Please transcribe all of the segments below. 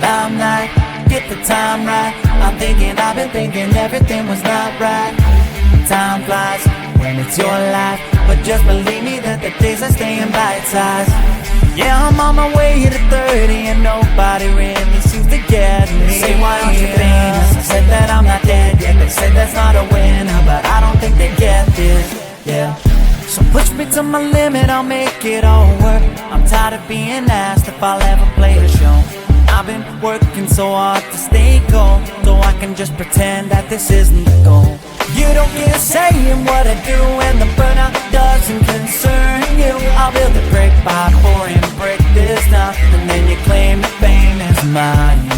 Limelight, get the time right. I've been thinking everything was not right. Time flies when it's your life, but just believe me that the days are staying bite-sized. Yeah, I'm on my way to 30 and nobody really seems to get me. They say, why aren't you famous? I said that I'm not dead yet. They said that's not a winner, but I don't think they get this, yeah. So push me to my limit, I'll make it all work. I'm tired of being asked if I'll ever play a show. I've been working so hard to stay cold, so I can just pretend that this isn't the goal. You don't get a say in what I do, and the burnout doesn't concern you. I'll build it brick by pouring brick this time, and then you claim the fame is mine.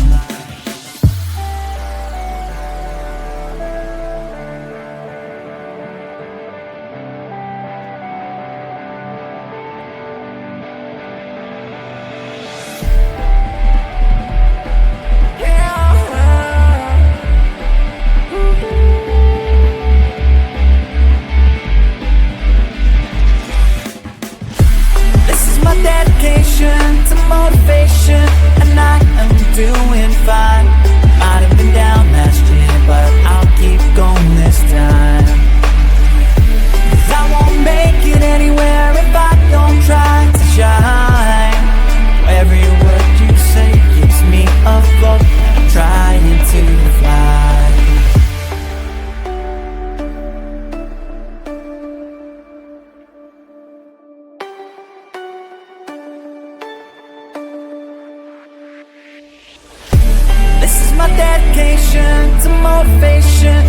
Dedication to motivation, and I am doing fine. Might have been down last year, but I'll keep going this time. 'Cause I won't make it anywhere if I don't try to shine. Every word you say keeps me afloat, trying to fly. This is my dedication to motivation,